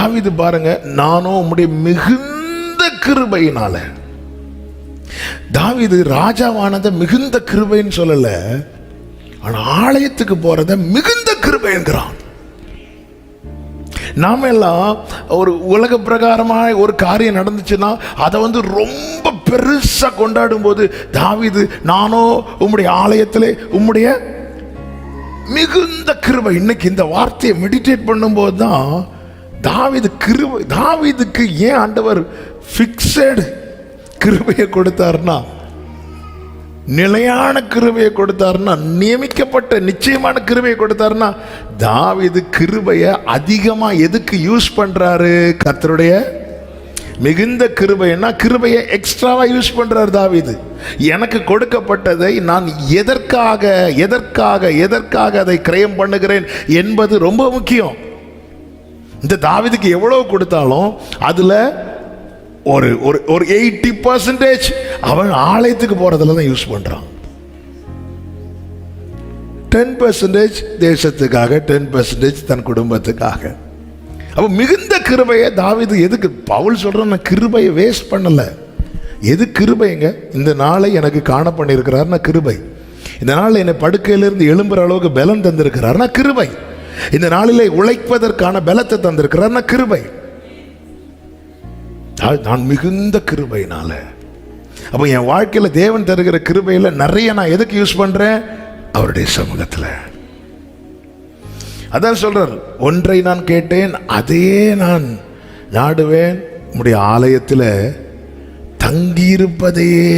தாவீது பாருங்க, நானும் உம்முடைய மிகுந்த கிருபையினால. தாவீது ராஜாவானத மிகுந்த கிருபைன்னு சொல்லல, ஆனா ஆலயத்துக்கு போறத மிகுந்த கிருபை என்கிறான். நாம எல்லாம் ஒரு உலக பிரகாரமாக ஒரு காரியம் நடந்துச்சுன்னா அதை ரொம்ப பெருசா கொண்டாடும் போது, தாவீது நானோ உம்முடைய ஆலயத்திலே உம்முடைய மிகுந்த கிருபை. இன்னைக்கு இந்த வார்த்தையை மெடிடேட் பண்ணும்போது தான் தாவீது கிருபை, தாவீதுக்கு ஏன் ஆண்டவர் ஃபிக்ஸட் கிருபையை கொடுத்தாருன்னா, நிலையான கிருபையை கொடுத்தாருன்னா, நியமிக்கப்பட்ட நிச்சயமான கிருபையை கொடுத்தாருன்னா, தாவீது கிருபையை அதிகமா எதுக்கு யூஸ் பண்றாரு? கர்த்தருடைய மிகுந்த கிருபைன்னா கிருபையை எக்ஸ்ட்ராவா யூஸ் பண்றாரு தாவீது. எனக்கு கொடுக்கப்பட்டதை நான் எதற்காக எதற்காக எதற்காக அதை கிரயம் பண்ணுகிறேன் என்பது ரொம்ப முக்கியம். இந்த தாவீதுக்கு எவ்வளவு கொடுத்தாலும் அதுல ஒரு ஒரு 80% அவன் ஆலயத்துக்கு போறதுல தான் யூஸ் பண்றான். 10% தேசத்துக்காக, 10% தன் குடும்பத்துக்காக. அப்ப மிகுந்த கிருபையை தாவீது எதுக்கு? பவுல் சொல்றான், நான் கிருபையை வேஸ்ட் பண்ணல. எது கிருபைங்க? இந்த நாளை எனக்கு காண பண்ணியிருக்கிறார்னா கிருபை. இந்த நாளில் என்னை படுக்கையிலிருந்து எழும்புற அளவுக்கு பலம் தந்திருக்கிறார்னா கிருபை. இந்த நாளிலே உழைப்பதற்கான பலத்தை தந்திருக்கிறார்னா கிருபை. நான் மிகுந்த கிருபையினால. அப்ப என் வாழ்க்கையில தேவன் தருகிற கிருபையில நிறைய நான் எதுக்கு யூஸ் பண்றேன்? அவருடைய சமூகத்துல. அதான் சொல்றார், ஒன்றை நான் கேட்டேன் அதையே நான் நாடுவேன், உம்முடைய ஆலயத்தில் தங்கியிருப்பதையே.